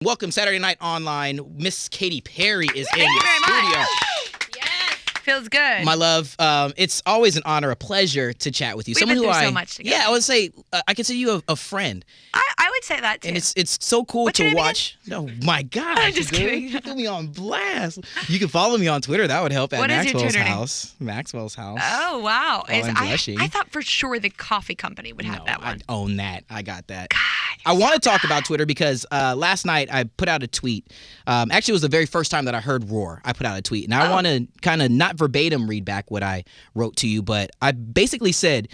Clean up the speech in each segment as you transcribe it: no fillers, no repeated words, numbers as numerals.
Welcome, Saturday Night Online. Miss Katy Perry is in Thank you the very studio. much. Yes, feels good. My love, it's always an honor, a pleasure to chat with you. We've been through so much together. Yeah, I would say I consider you a friend, I would say that too. and it's so cool What's your to name watch. No, my gosh, I'm just kidding. You put me on blast. You can follow me on Twitter. That would help at What is your Maxwell's Twitter name? house. Maxwell's house. Oh wow! Oh, I'm blushing. I thought for sure the coffee company would have No, that one. I own that. I got that. God, I want to talk about Twitter because last night I put out a tweet. Actually, it was the very first time that I heard Roar. I put out a tweet. And I want to kind of not verbatim read back what I wrote to you, but I basically said,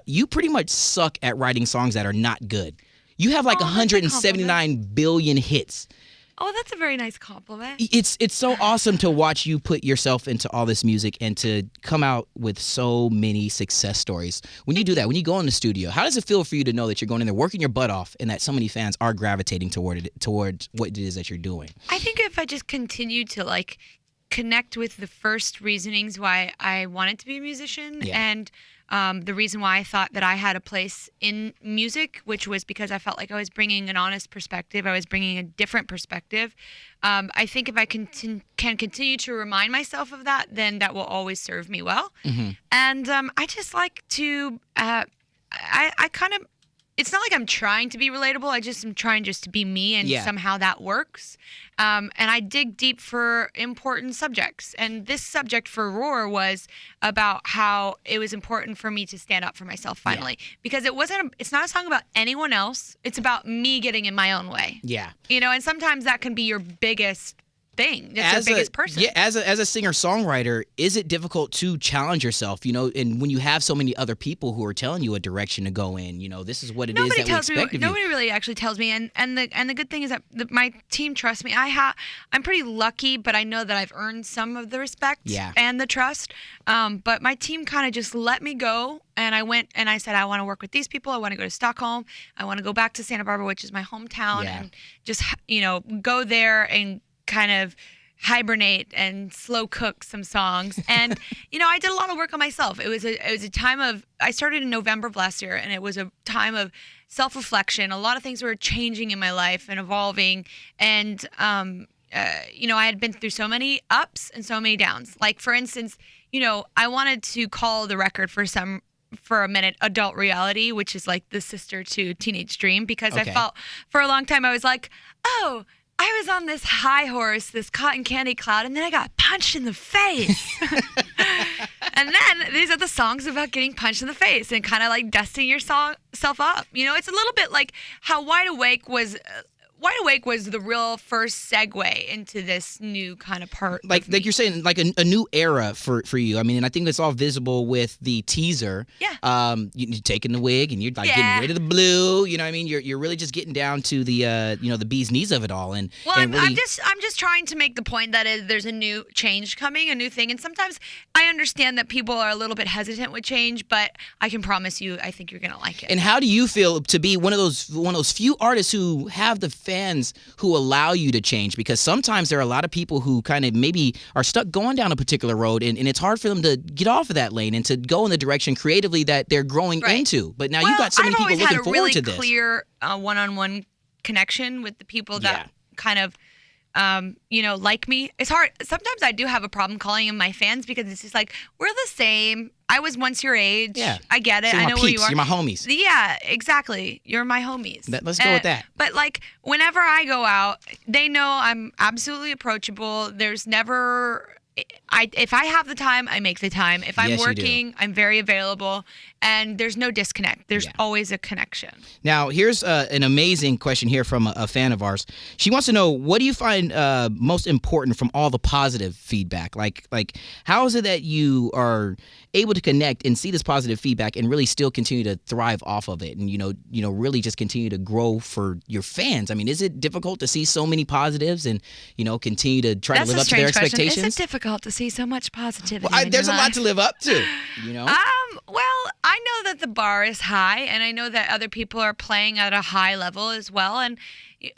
you pretty much suck at writing songs that are not good. You have like Oh, that's a 179 billion hits. Oh, that's a very nice compliment. It's so awesome to watch you put yourself into all this music and to come out with so many success stories. When you do that, when you go in the studio, how does it feel for you to know that you're going in there working your butt off and that so many fans are gravitating towards what it is that you're doing? I think if I just continue to connect with the first reasonings why I wanted to be a musician and the reason why I thought that I had a place in music, which was because I felt like I was bringing an honest perspective. I was bringing a different perspective. I think if I can continue to remind myself of that, then that will always serve me well. Mm-hmm. And I just like to, I kind of, it's not like I'm trying to be relatable. I just am trying just to be me, and somehow that works. And I dig deep for important subjects. And this subject for Roar was about how it was important for me to stand up for myself finally. Because it's not a song about anyone else. It's about me getting in my own way. Yeah. You know, and sometimes that can be your biggest thing. That's your biggest person. Yeah, as a singer-songwriter, is it difficult to challenge yourself, and when you have so many other people who are telling you a direction to go in, this is what it is that we expect of you. Nobody really actually tells me, and the good thing is that my team trusts me. I'm pretty lucky, but I know that I've earned some of the respect and the trust. But my team kind of just let me go, and I went and I said, I want to work with these people. I want to go to Stockholm. I want to go back to Santa Barbara, which is my hometown, and just go there and kind of hibernate and slow cook some songs. And I did a lot of work on myself. It was a time of, I started in November of last year, and it was a time of self-reflection. A lot of things were changing in my life and evolving, and I had been through so many ups and so many downs. Like, for instance, I wanted to call the record for a minute adult reality, which is like the sister to Teenage Dream, because I felt for a long time I was like, oh, I was on this high horse, this cotton candy cloud, and then I got punched in the face. And then these are the songs about getting punched in the face and kind of like dusting yourself up. It's a little bit like how Wide Awake was the real first segue into this new kind of part. Like you're saying, like a new era for you. I mean, and I think that's all visible with the teaser. Yeah. You're taking the wig and you're like getting rid of the blue. You know what I mean? You're really just getting down to the the bee's knees of it all. I'm just trying to make the point that there's a new change coming, a new thing. And sometimes I understand that people are a little bit hesitant with change, but I can promise you, I think you're gonna like it. And how do you feel to be one of those few artists who have the fans who allow you to change? Because sometimes there are a lot of people who kind of maybe are stuck going down a particular road, and it's hard for them to get off of that lane and to go in the direction creatively that they're growing into. But now you've got so many people looking forward to this. I've always had a really clear one-on-one connection with the people that kind of like me. It's hard. Sometimes I do have a problem calling them my fans because it's just like, we're the same. I was once your age. Yeah. I get it. So I know where you are. You're my homies. Yeah, exactly. You're my homies. Let's go with that. But like, whenever I go out, they know I'm absolutely approachable. There's never... if I have the time, I make the time. If I'm working, I'm very available, and there's no disconnect. There's always a connection. Now, here's an amazing question here from a fan of ours. She wants to know, what do you find most important from all the positive feedback? Like how is it that you are able to connect and see this positive feedback and really still continue to thrive off of it, and really just continue to grow for your fans? I mean, is it difficult to see so many positives and continue to try to live up to their expectations? Is it difficult to see so much positivity? There's a lot to live up to, Well, I know that the bar is high, and I know that other people are playing at a high level as well, and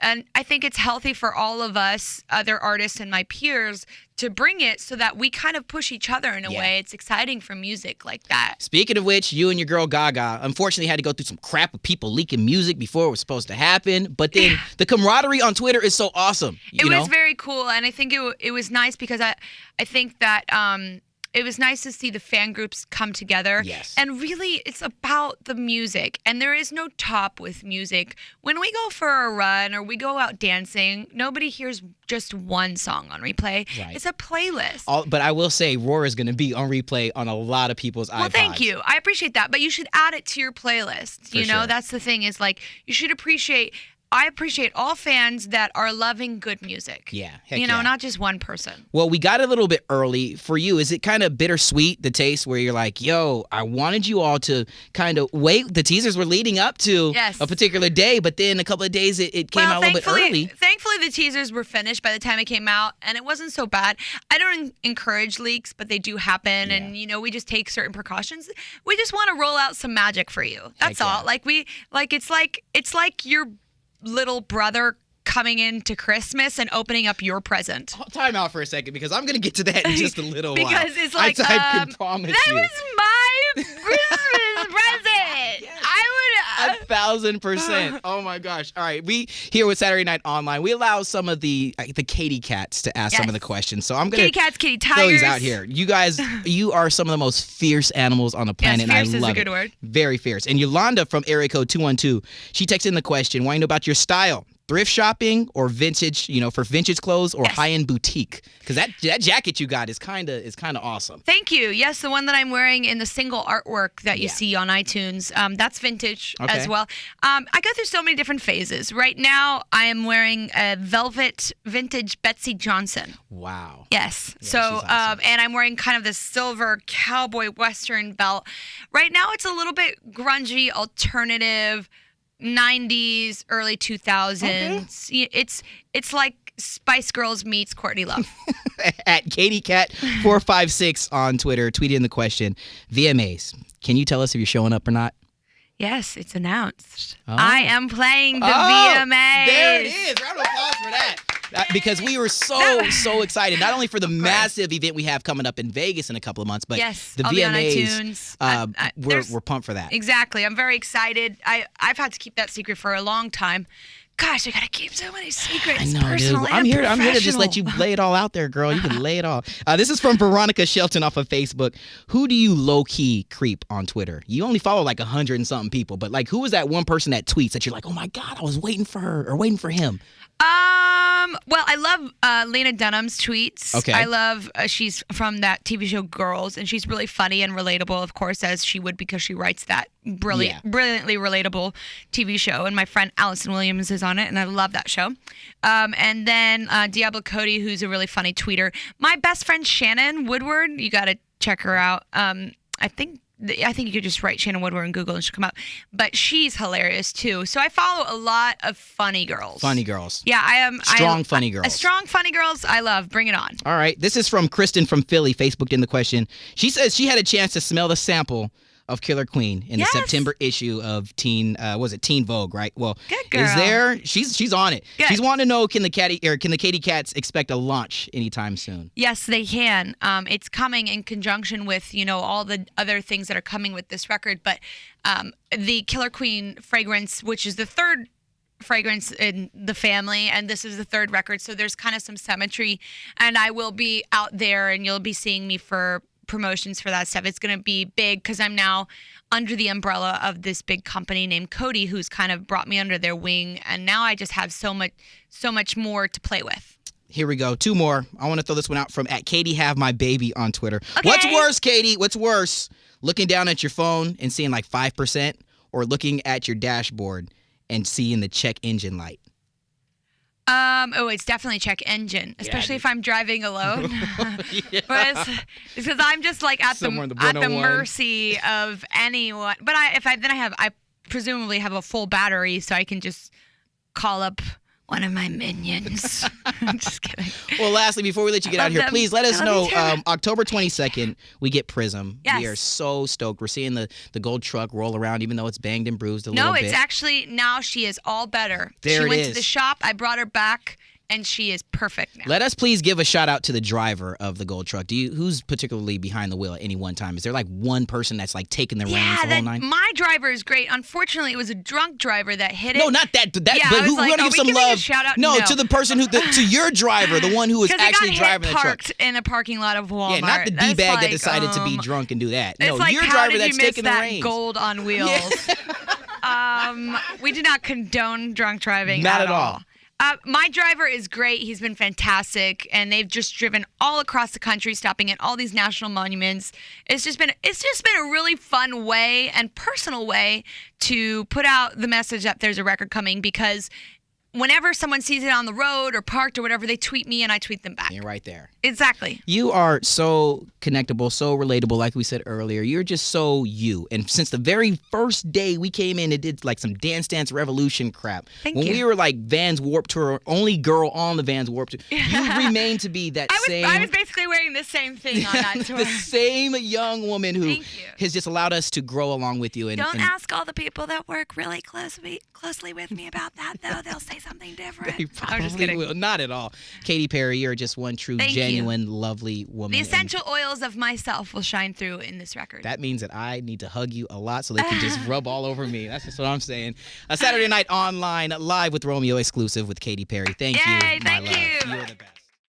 I think it's healthy for all of us, other artists and my peers, to bring it so that we kind of push each other in a way. It's exciting for music like that. Speaking of which, you and your girl Gaga unfortunately had to go through some crap with people leaking music before it was supposed to happen. But then the camaraderie on Twitter is so awesome. It was very cool, and I think it was nice because I think that it was nice to see the fan groups come together. Yes. And really, it's about the music. And there is no top with music. When we go for a run or we go out dancing, nobody hears just one song on replay. Right. It's a playlist. But I will say, Roar is going to be on replay on a lot of people's iPods. Well, thank you. I appreciate that. But you should add it to your playlist. You know, that's the thing is like, you should appreciate... I appreciate all fans that are loving good music. Yeah. You know, not just one person. Well, we got a little bit early. For you, is it kind of bittersweet, the taste where you're like, yo, I wanted you all to kind of wait. The teasers were leading up to a particular day, but then a couple of days it came out a little bit early. Thankfully, the teasers were finished by the time it came out, and it wasn't so bad. I don't encourage leaks, but they do happen, and, you know, we just take certain precautions. We just want to roll out some magic for you. That's all. It's like your little brother coming into Christmas and opening up your present. Time out for a second because I'm going to get to that in just a little while. Because it's like, I can promise that you. was my Christmas present. Yes. I would... 1,000%. Oh my gosh. All right. We here with Saturday Night Online, we allow some of the Katy Cats to ask some of the questions. So I'm going to Katy Cats, Katy Tigers. throw these out here. You guys, you are some of the most fierce animals on the planet. Yes, fierce and I love is a good word. Very fierce. And Yolanda from area code 212, she texted in the question, wanting to know about your style. Thrift shopping or vintage, you know, for vintage clothes or high-end boutique? Because that jacket you got is kind of awesome. Thank you. Yes, the one that I'm wearing in the single artwork that you see on iTunes, that's vintage as well. I go through so many different phases. Right now, I am wearing a velvet vintage Betsy Johnson. Wow. Yes. Yeah, so, she's awesome. and I'm wearing kind of this silver cowboy western belt. Right now, it's a little bit grungy, alternative. 90s, early 2000s. Okay. It's like Spice Girls meets Courtney Love. At KatyCat456 on Twitter, tweeted in the question, VMAs. Can you tell us if you're showing up or not? Yes, it's announced. Oh. I am playing the VMAs. There it is. Round of applause for that. Because we were so excited, not only for the massive event we have coming up in Vegas in a couple of months, but the I'll VMAs. Be on iTunes. We're pumped for that. Exactly. I'm very excited. I've had to keep that secret for a long time. Gosh, I gotta keep so many secrets. I know, dude. I'm here to just let you lay it all out there, girl. You can lay it all. This is from Veronica Shelton off of Facebook. Who do you low-key creep on Twitter? You only follow like 100 and something people, but like, who is that one person that tweets that you're like, oh my God, I was waiting for her or waiting for him? Well, I love Lena Dunham's tweets. Okay. I love, she's from that TV show Girls, and she's really funny and relatable, of course, as she would because she writes that brilliantly relatable TV show. And my friend Allison Williams is on it, and I love that show. And then Diablo Cody, who's a really funny tweeter. My best friend Shannon Woodward, you got to check her out. I think you could just write Shannon Woodward in Google and she'll come up. But she's hilarious, too. So I follow a lot of funny girls. Funny girls. Yeah, I am. Strong funny girls. Strong funny girls. I love. Bring it on. All right. This is from Kristen from Philly. Facebooked in the question. She says she had a chance to smell the sample of Killer Queen in the September issue of Teen Vogue, right? Well, good girl. Is there? She's on it. Good. She's wanting to know can the Katy Cats expect a launch anytime soon? Yes, they can. It's coming in conjunction with all the other things that are coming with this record, but the Killer Queen fragrance, which is the third fragrance in the family, and this is the third record, so there's kind of some symmetry, and I will be out there and you'll be seeing me for promotions for that stuff. It's going to be big because I'm now under the umbrella of this big company named Coty, who's kind of brought me under their wing, and now I just have so much more to play with. Here we go. Two more. I want to throw this one out from at Katy Have My Baby on Twitter. Okay. What's worse, Katy? What's worse? Looking down at your phone and seeing like 5%, or looking at your dashboard and seeing the check engine light? It's definitely check engine, especially if I'm driving alone. It's because I'm just like at the mercy of anyone. But I presumably have a full battery, so I can just call up one of my minions. Just kidding. Well, lastly, before we let you get out of here, please let us know. Too. October 22nd, we get Prism. Yes. We are so stoked. We're seeing the gold truck roll around, even though it's banged and bruised a little bit. No, it's actually, now she is all better. There she it went is. to the shop. I brought her back, and she is perfect now. Let us please give a shout out to the driver of the gold truck. Who's particularly behind the wheel at any one time? Is there like one person that's like taking the reins the whole nine? My driver is great. Unfortunately, it was a drunk driver that hit it. No, not that. Yeah, but I was we're gonna give some love. A shout out? No, to the person to your driver, the one who was actually driving the truck. Parked in a parking lot of Walmart. Yeah, not the d-bag that decided to be drunk and do that. No, it's like, your how driver did that's you miss taking the that reins. Gold on wheels. We do not condone drunk driving. Not at all. My driver is great. He's been fantastic, and they've just driven all across the country, stopping at all these national monuments. It's just been a really fun way and personal way to put out the message that there's a record coming, because whenever someone sees it on the road or parked or whatever, they tweet me and I tweet them back. You're right there. Exactly. You are so connectable, so relatable, like we said earlier. You're just so you. And since the very first day we came in and did like some Dance Dance Revolution crap. Thank when you. we were like Vans Warped Tour, only girl on the Vans Warped Tour, you remain to be that same. I was basically wearing the same thing on that tour. The same young woman who has just allowed us to grow along with you. Don't ask all the people that work really closely with me about that, though. They'll say something different. They probably will. Not at all. Katy Perry, you're just one true, genuine, lovely woman. The essential oils of myself will shine through in this record. That means that I need to hug you a lot so they can just rub all over me. That's just what I'm saying. A Saturday Night Online, live with Romeo exclusive with Katy Perry. Thank you, my love. Thank you. You're the best.